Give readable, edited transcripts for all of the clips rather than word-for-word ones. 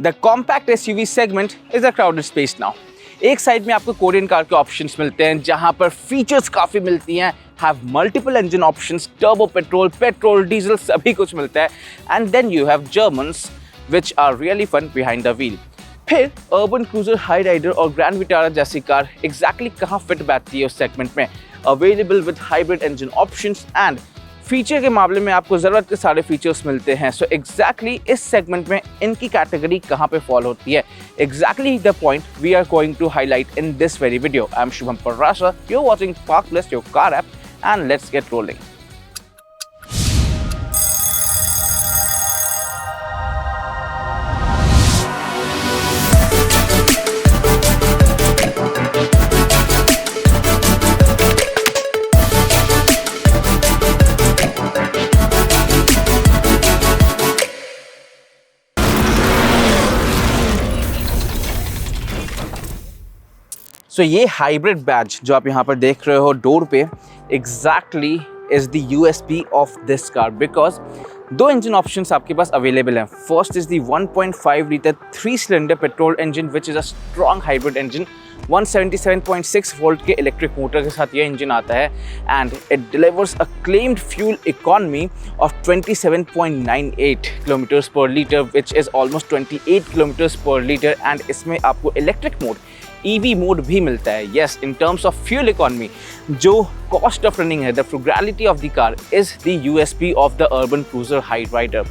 The compact SUV segment is a crowded space now. एक side में आपको Korean car के ऑप्शंस मिलते हैं जहां पर फीचर्स काफ़ी मिलती हैं, have multiple engine options, turbo petrol, diesel सभी कुछ मिलता है. And then you have Germans which are really fun behind the wheel. फिर Urban Cruiser Hyryder और Grand Vitara जैसी कार exactly कहाँ फिट बैठती है उस सेगमेंट में. Available with hybrid engine options and feature के मामले में आपको ज़रूरत के सारे फीचर्स मिलते हैं. सो एग्जैक्टली इस सेगमेंट में इनकी कैटेगरी कहाँ पे फॉलो होती है, exactly the point we are going to highlight in this very video. I am Shubham Parrasa, you are watching park list, your car app, and let's get rolling. So ये hybrid Baij जो आप यहाँ पर देख रहे हो डोर पे, exactly is the USP of this car because दो इंजन ऑप्शंस आपके पास अवेलेबल हैं. First is the 1.5 litre 3 cylinder petrol engine which is a strong hybrid engine. 177.6 volt के इलेक्ट्रिक मोटर के साथ ये इंजन आता है and it delivers a claimed fuel economy of 27.98 kilometres per litre which is almost 28 kilometres per litre. And इसमें आपको electric mode, EV mode भी मिलता है. Yes, in terms of fuel economy, जो कॉस्ट ऑफ रनिंग है, the frugality of the car is the USP of the Urban Cruiser Hyryder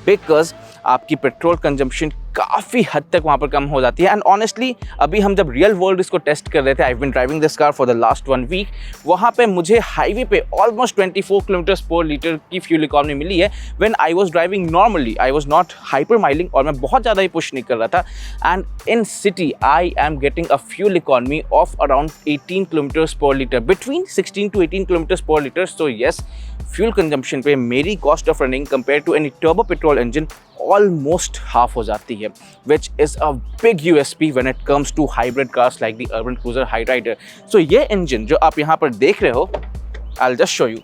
because आपकी petrol consumption काफ़ी हद तक वहाँ पर कम हो जाती है. एंड ऑनेस्टली अभी हम जब रियल वर्ल्ड इसको टेस्ट कर रहे थे, I have been driving this car for the last 1 week, वहाँ पे मुझे हाईवे पे ऑलमोस्ट 24 किलोमीटर्स पर लीटर की फ्यूल इकोनॉमी मिली है when I was driving normally. I was not hypermiling और मैं बहुत ज़्यादा ही पुश नहीं कर रहा था. And in city I am getting a fuel economy of around 18 kilometres per litre, between 16 to 18 kilometres per litre. So yes, fuel consumption पे मेरी cost of running compare to any turbo petrol engine almost half हो जाती है, which is a big USP when it comes to hybrid cars like the Urban Cruiser Hyryder. So ये engine जो आप यहाँ पर देख रहे हो, I'll just show you.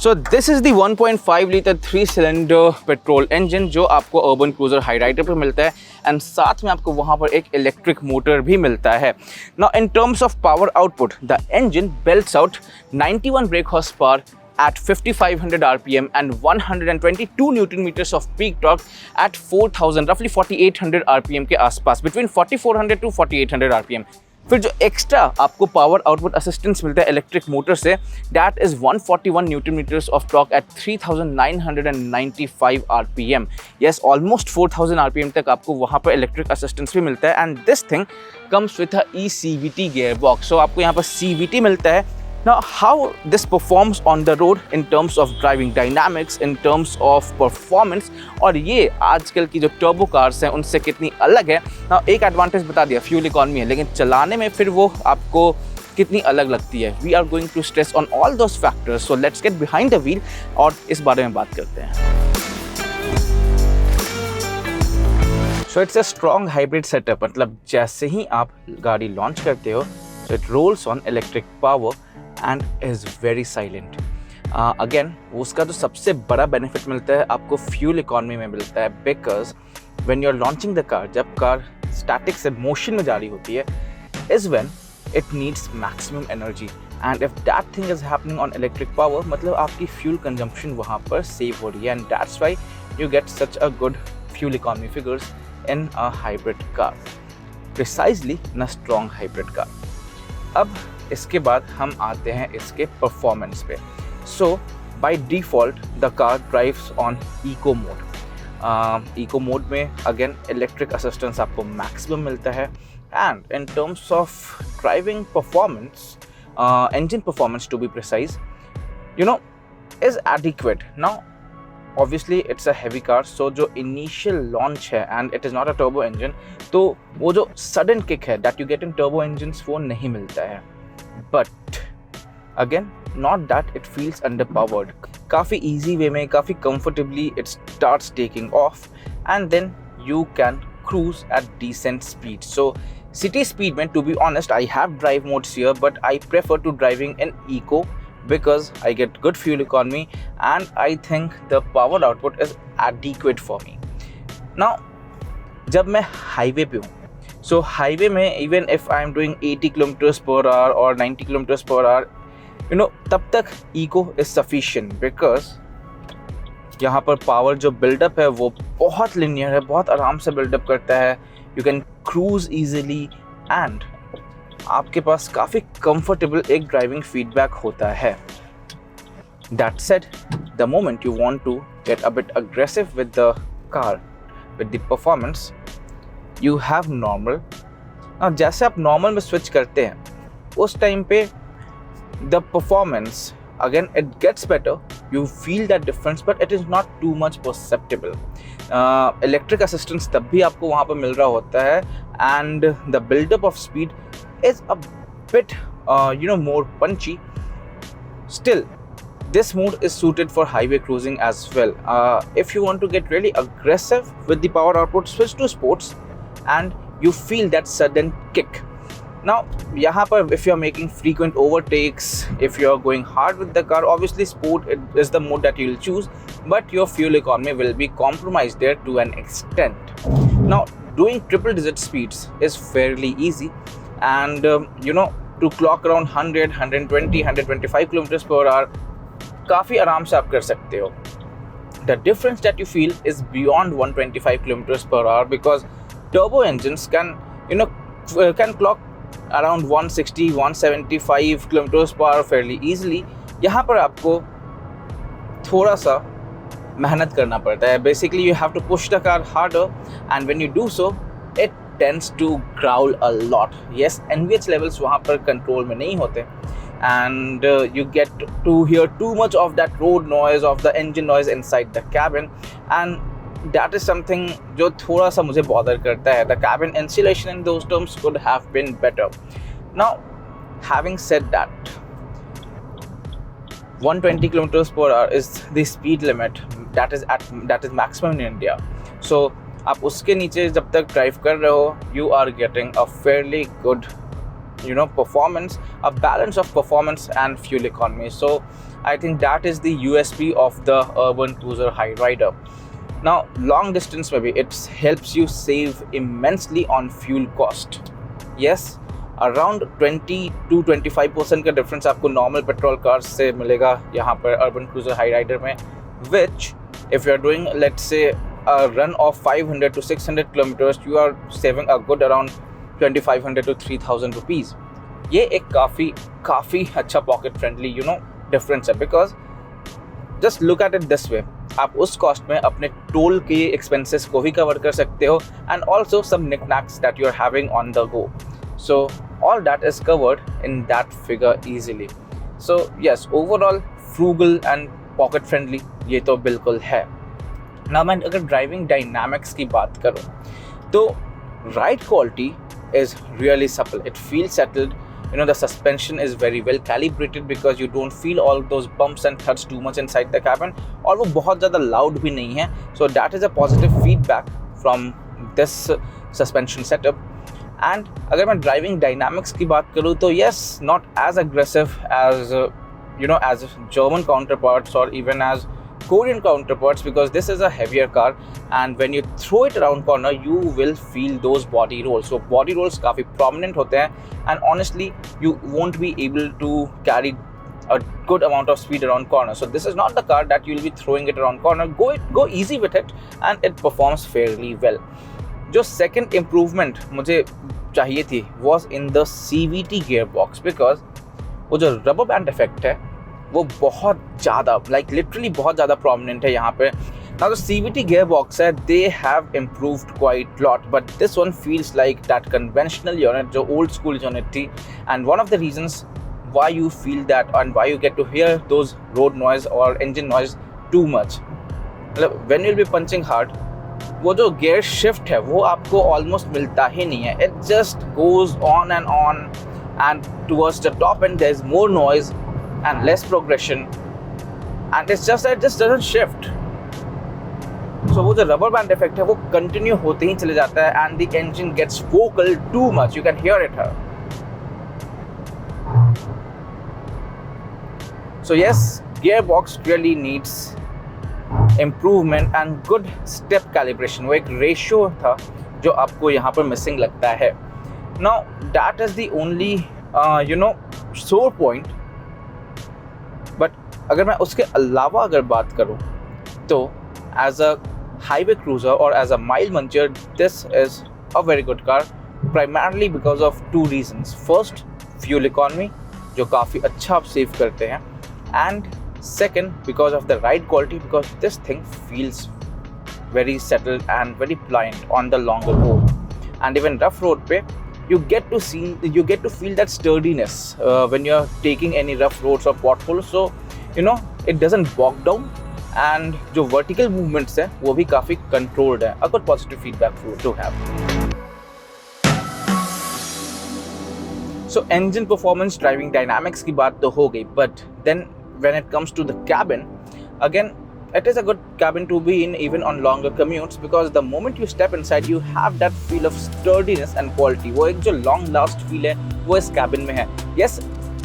So this is the 1.5 litre 3 cylinder petrol engine जो आपको Urban Cruiser Hyryder पे मिलता है एंड साथ में आपको वहाँ पर एक इलेक्ट्रिक मोटर भी मिलता है. Now in terms of power output, the engine belts out 91 brake horsepower at 5500 RPM and 122 Newton meters of peak torque at 4000 roughly 4800 RPM के आसपास, between 4400 to 4800 RPM. फिर जो एक्स्ट्रा आपको पावर आउटपुट असिस्टेंस मिलता है इलेक्ट्रिक मोटर से, that is 141 newton metres of torque at 3995 RPM. Yes, almost 4000 RPM तक आपको वहाँ पर इलेक्ट्रिक असिस्टेंस भी मिलता है. And this thing comes with a ECVT gearbox. So आपको यहाँ पर CVT मिलता है. Now, how this performs on the road in terms of driving dynamics, in terms of performance, और ये आजकल की जो टर्बो कार्स हैं उनसे कितनी अलग है. Now, एक एडवांटेज बता दिया, फ्यूल इकोनॉमी है, लेकिन चलाने में फिर वो आपको कितनी अलग लगती है. We are going to stress on all those factors. So let's get behind the wheel और इस बारे में बात करते हैं. So it's a strong hybrid setup. मतलब जैसे ही आप गाड़ी लॉन्च करते हो, so it rolls on electric power and is very silent. Again, उसका जो सबसे बड़ा बेनिफिट मिलता है आपको फ्यूल इकोनॉमी में मिलता है because when you're launching the car, जब कार स्टैटिक से मोशन में जा रही होती है, is when it needs maximum energy. And if that thing is happening on electric power, मतलब आपकी फ्यूल कंजम्पशन वहाँ पर सेव हो रही है. And that's why you get such a good fuel economy figures in a hybrid car. Precisely in a strong hybrid car. अब इसके बाद हम आते हैं इसके परफॉर्मेंस पे. So by default the car drives on eco mode. Eco mode में again electric assistance आपको मैक्सिमम मिलता है. And in terms of driving performance, engine performance to be precise, you know, is adequate. Now obviously it's a heavy car, so जो initial launch है and it is not a turbo engine, तो वो जो sudden kick है that you get in turbo engines वो नहीं मिलता है. But again, not that it feels underpowered. काफ़ी easy way में, काफ़ी comfortably it starts taking off and then you can cruise at decent speed. So city speed में, to be honest, I have drive modes here, but I prefer to driving in eco because I get good fuel economy and I think the power output is adequate for me. Now जब मैं highway पे हूँ, सो highway में even if I am doing 80 kilometres per hour और 90 kilometres per hour, you know, तब तक eco is sufficient because यहाँ पर पावर जो बिल्डअप है वो बहुत लिनियर है, बहुत आराम से बिल्डअप करता है. You can cruise easily and आपके पास काफ़ी कंफर्टेबल एक ड्राइविंग फीडबैक होता है. That said, the moment you want to get a bit aggressive with the car, with the performance, you have normal. अब जैसे आप नॉर्मल में स्विच करते हैं उस टाइम पे the performance again it gets better, you feel that difference but it is not too much perceptible. Electric assistance तब भी आपको वहाँ पर मिल रहा होता है and the build-up of speed is a bit more punchy. Still, this mode is suited for highway cruising as well. If you want to get really aggressive with the power output, switch to sports and you feel that sudden kick. Now, यहाँ पर if you are making frequent overtakes, if you are going hard with the car, obviously sport is the mode that you will choose, but your fuel economy will be compromised there to an extent. Now, doing triple digit speeds is fairly easy and to clock around 100, 120, 125 kilometers per hour काफ़ी आराम से आप कर सकते हो. The difference that you feel is beyond 125 kilometers per hour because turbo engines can clock around 160, 175 kilometers per hour fairly easily. यहाँ पर आपको थोड़ा सा मेहनत करना पड़ता है. Basically, you have to push the car harder, and when you do so, it tends to growl a lot. Yes, NVH levels वहाँ पर कंट्रोल में नहीं होते, and you get to hear too much of that road noise, of the engine noise inside the cabin, and that is something जो थोड़ा सा मुझे bother करता है. The cabin insulation in those terms could have been better. Now, having said that, 120 kilometers per hour is the speed limit that is maximum in India. So आप उसके नीचे जब तक ड्राइव कर रहे हो, you are getting a fairly good performance, a balance of performance and fuel economy. So I think that is the USP of the Urban Cruiser Hyryder. Now, long distance maybe it helps you save immensely on fuel cost. Yes, around 20 to 25% का difference आपको normal petrol cars से मिलेगा यहाँ पर Urban Cruiser Hyryder में, which if you are doing let's say a run of 500 to 600 kilometers, you are saving a good around 2500 to 3000 rupees. ये एक काफ़ी अच्छा pocket friendly difference है because just look at it this way, आप उस cost में अपने toll के एक्सपेंसेस को भी कवर कर सकते हो and also some knickknacks that you are having on the go. So all that is covered in that figure easily. So yes, overall frugal and pocket friendly ये तो बिल्कुल है. ना मैं अगर ड्राइविंग डायनामिक्स की बात करूँ तो ride quality is really supple. It feel settled. The suspension is very well calibrated because you don't feel all those bumps and thuds too much inside the cabin, और वो बहुत ज़्यादा loud भी नहीं है. So that is a positive feedback from this suspension setup. And अगर मैं driving dynamics की बात करूँ तो yes, not as aggressive as as German counterparts or even as Korean counterparts because this is a heavier car and when you throw it around corner you will feel those body rolls. So body rolls काफ़ी prominent होते हैं and honestly you won't be able to carry a good amount of speed around corner. So this is not the car that you'll be throwing it around corner. Go easy with it and it performs fairly well. जो second improvement मुझे चाहिए थी was in the CVT gearbox because वो जो rubber band effect है वो बहुत ज़्यादा लिटरली बहुत ज़्यादा प्रोमिनेंट है यहाँ पे. Now the CVT gearbox है, they have improved quite lot, but this one feels like that conventional unit जो old school unit थी, and one of the reasons why you feel that and why you get to hear those road noise or engine noise too much. When you'll be punching hard, वो जो gear shift है वो आपको almost मिलता ही नहीं है. It just goes on and towards the top end there is more noise and less progression and it's just that it just doesn't shift. So वो जो rubber band effect है वो continue होते ही चले जाता है and the engine gets vocal too much. You can hear it here. So yes, gearbox really needs improvement and good step calibration, वो एक रेशियो था जो आपको यहाँ पर मिसिंग लगता है. Now that is the only sore point. But अगर मैं उसके अलावा अगर बात करूँ तो एज अ हाईवे क्रूज़र और as a mile muncher this is a very good car, primarily because of 2 reasons. First, fuel economy जो काफ़ी अच्छा आप सेव करते हैं, and second, because of the ride quality, because this thing feels very settled and very pliant on the longer road, and even rough road pe you get to feel that sturdiness when you're taking any rough roads or potholes. So it doesn't bog down, and जो vertical movements है वो भी काफ़ी controlled है. A good positive feedback to have. So engine performance, driving dynamics की बात तो हो गई, but then when it comes to the cabin, again it is a good cabin to be in even on longer commutes, because the moment you step inside you have that feel of sturdiness and quality. वो एक जो long last feel है वो इस cabin में है. Yes,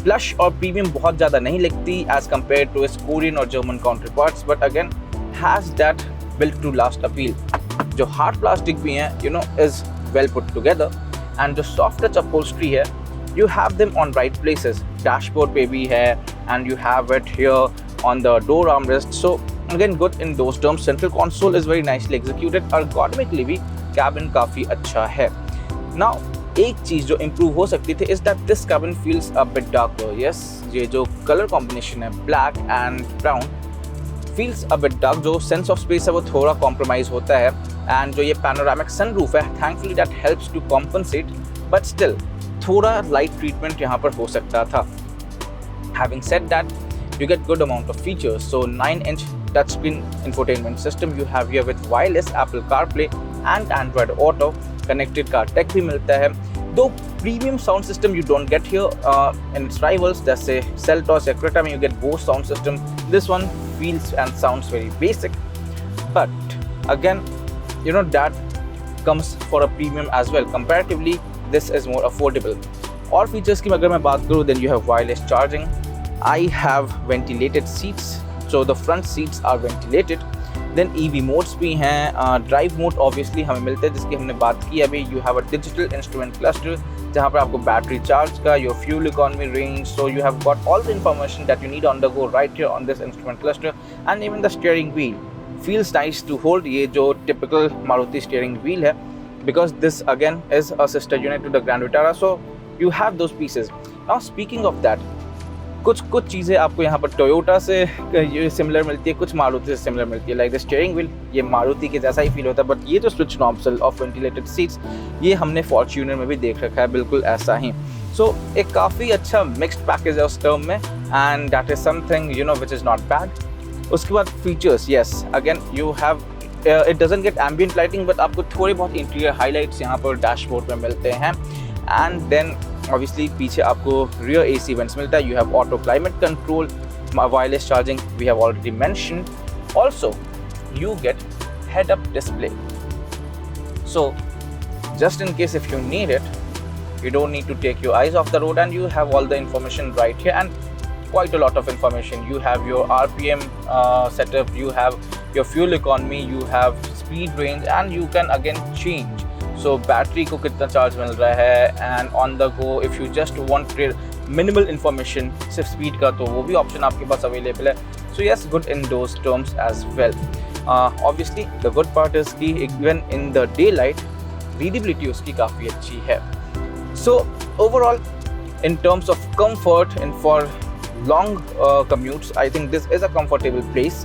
plush और premium बहुत ज़्यादा नहीं लगती as compared to its Korean और German counterparts, but again has that built to last appeal. जो hard plastic भी हैं is well put together, and जो soft touch upholstery है you have them on right places. Dashboard पे भी है, and you have it here on the door armrest. So again good in those terms. Central console is very nicely executed. Ergonomically भी cabin काफ़ी अच्छा है. Now एक चीज़ जो improve हो सकती थी is that this cabin feels a bit darker. Yes, ये जो color combination है black and brown feels a bit dark. जो sense of space है वो थोड़ा compromise होता है, and जो ये panoramic sunroof है thankfully that helps to compensate, but still थोड़ा light treatment यहाँ पर हो सकता था. Having said that, you get good amount of features. So 9-inch touchscreen infotainment system you have here with wireless Apple CarPlay and Android Auto. Connected car tech भी मिलता है. Though premium sound system you don't get here in its rivals, let's say Seltos या Creta में you get Bose sound system. This one feels and sounds very basic, but again that comes for a premium as well. Comparatively this is more affordable. और features की अगर मैं बात करूँ, then you have wireless charging. I have ventilated seats, so the front seats are ventilated. Then EV modes भी हैं. Drive mode obviously हमें मिलते हैं जिसकी हमने बात की अभी. You have a digital instrument cluster जहाँ पर आपको battery charge का, your fuel economy range, so you have got all the information that you need on the go right here on this instrument cluster. And even the steering wheel feels nice to hold. ये जो typical Maruti steering wheel है, because this again is a sister unit to the Grand Vitara, so you have those pieces. Now speaking of that, कुछ चीज़ें आपको यहाँ पर Toyota से similar मिलती है, कुछ मारुति से सिमिलर मिलती है. लाइक द स्टीयरिंग व्हील ये मारुति के जैसा ही फील होता है, बट ये जो switch knobs of ventilated seats ये हमने फॉर्च्यूनर में भी देख रखा है बिल्कुल ऐसा ही. सो एक काफ़ी अच्छा मिक्स्ड पैकेज है उस टर्म में, and that is something which is not bad. उसके बाद features, yes again you have it doesn't get ambient lighting, but आपको थोड़े बहुत इंटीरियर हाईलाइट्स यहाँ पर डैशबोर्ड में मिलते हैं. एंड देन obviously पीछे आपको rear AC vents मिलता है. You have auto climate control, wireless charging we have already mentioned. Also you get head up display, so just in case if you need it, you don't need to take your eyes off the road, and you have all the information right here, and quite a lot of information. You have your RPM setup, you have your fuel economy, you have speed range, and you can again change. So battery को कितना charge मिल रहा है, and on the go if you just want minimal information सिर्फ speed का, तो वो भी ऑप्शन आपके पास अवेलेबल है. So yes good in those terms as well. Obviously the good part is कि even in the daylight readability उसकी काफ़ी अच्छी है. So overall in terms of comfort and for long commutes, I think this is a comfortable place.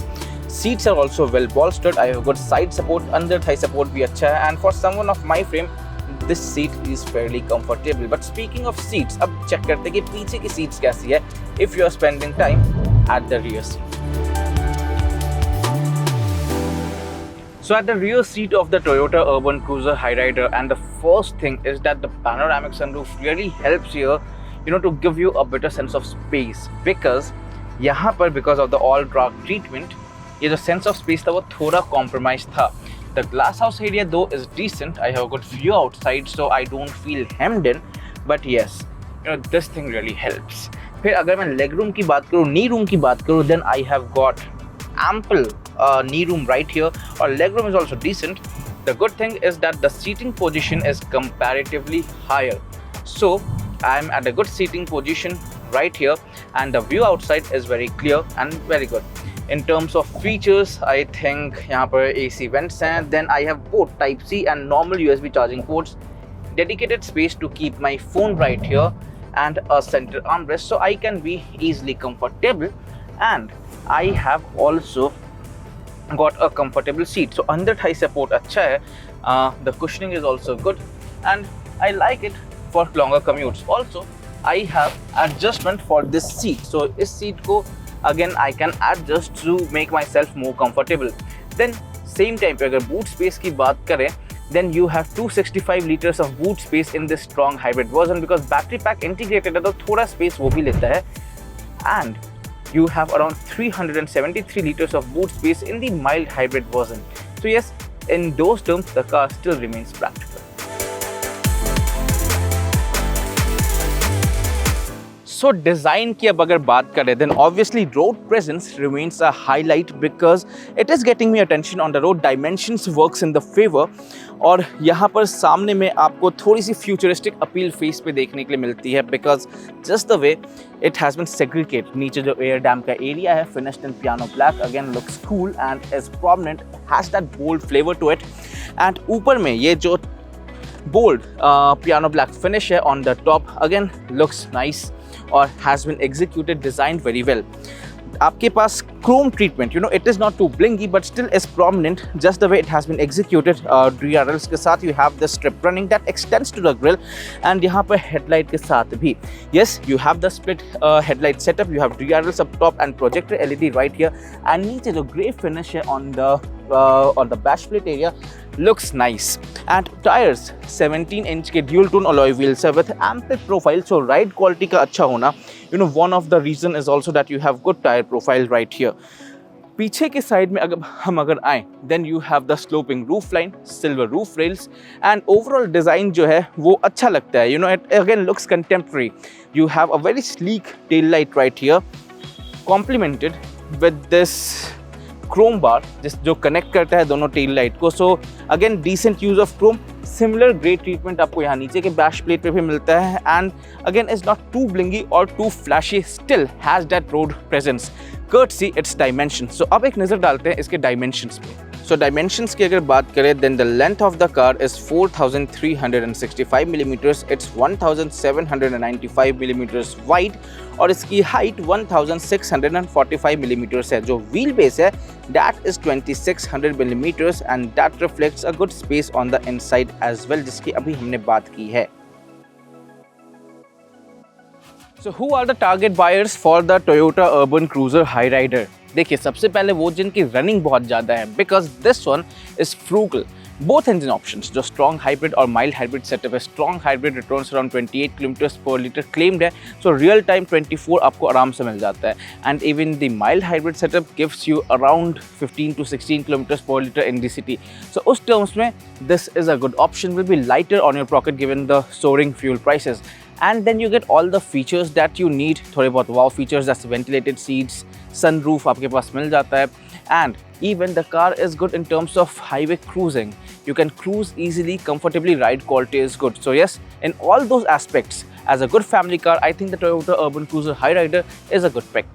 Seats are also well bolstered. I have good side support, under thigh support भी अच्छा है, and for someone of my frame this seat is fairly comfortable. But speaking of seats, अब check करते हैं कि पीछे की seats कैसी है if you are spending time at the rear seat. So at the rear seat of the Toyota Urban Cruiser Hyryder, and the first thing is that the panoramic sunroof really helps here, to give you a better sense of space, because यहाँ पर because of the all dark treatment ये जो sense of space था वो थोड़ा compromise था. The glass house area though is decent. I have good view outside, so I don't feel hemmed in, but yes this thing really helps. फिर अगर मैं leg room की बात करूँ, नी रूम की बात करूँ, then I have got ample knee room right here, or leg room is also decent. The good thing is that the seating position is comparatively higher, so I'm at a good seating position right here, and the view outside is very clear and very good. In terms of features, I think यहाँ पर AC vents हैं. Then I have both Type C and normal USB charging ports. Dedicated space to keep my phone right here, and a center armrest so I can be easily comfortable. And I have also got a comfortable seat. So under thigh support अच्छा है. The cushioning is also good, and I like it for longer commutes. Also, I have adjustment for this seat. So इस seat को again I can adjust to make myself more comfortable. Then same time पे अगर boot space की बात करें, then you have 265 liters of boot space in this strong hybrid version, because battery pack integrated है तो थोड़ा space वो भी लेता है. And you have around 373 liters of boot space in the mild hybrid version. So yes, in those terms the car still remains practical. So design की अब अगर बात करें, then obviously road presence remains a highlight because it is getting me attention on the road. Dimensions works in the favor, और यहाँ पर सामने में आपको थोड़ी सी futuristic appeal face पे देखने के लिए मिलती है, because just the way it has been segregated. नीचे जो air dam का area है, finished in piano black, again looks cool and is prominent, has that bold flavor to it. And ऊपर में ये जो bold piano black finish है on the top, again looks nice or has been executed, designed very well. आपके पास chrome treatment, you know, it is not too blingy but still is prominent just the way it has been executed. DRLs के साथ you have the strip running that extends to the grille, and यहाँ पर headlight के साथ भी yes you have the split headlight setup. You have DRLs up top and projector LED right here, and नीचे जो grey finish है on the bash plate area looks nice. And tires 17-inch के dual tone alloy wheels है with ample profile, so ride quality का अच्छा होना, you know, one of the reason is also that you have good tire profile right here. पीछे के side में अगर हम आएँ, then you have the sloping roof line, silver roof rails, and overall design जो है वो अच्छा लगता है. You know, it again looks contemporary. You have a very sleek tail light right here, complemented with this chrome bar जो connect करता है दोनों tail light को. So again decent use of chrome. Similar grey treatment आपको यहाँ नीचे के bash plate पे भी मिलता है, and again is not too blingy or too flashy, still has that road presence courtesy its dimensions. So अब एक नज़र डालते हैं इसके dimensions पे. So dimensions की अगर बात करें, then the length of the car is 4,365 millimeters. It's 1,795 millimeters wide, और इसकी height 1,645 millimeters है. जो wheel base है that is 2,600 millimeters, and that reflects a good space on the inside as well, जिसकी अभी हमने बात की है. So who are the target buyers for the Toyota Urban Cruiser Hyryder? देखिए, सबसे पहले वो जिनकी रनिंग बहुत ज़्यादा है, because this one is frugal. Both engine options, जो strong hybrid और mild hybrid setup है. Strong hybrid returns around 28 kilometers per liter claimed है, so real time 24 आपको आराम से मिल जाता है. And even the mild hybrid setup gives you around 15 to 16 kilometers per liter in the city. So उस terms में this is a good option. Will be lighter on your pocket given the soaring fuel prices. And then you get all the features that you need. थोड़े बहुत wow features, that's ventilated seats, sunroof आपके पास मिल जाता है, and even the car is good in terms of highway cruising. You can cruise easily, comfortably, ride quality is good. So yes, in all those aspects, as a good family car, I think the Toyota Urban Cruiser Hyryder is a good pick.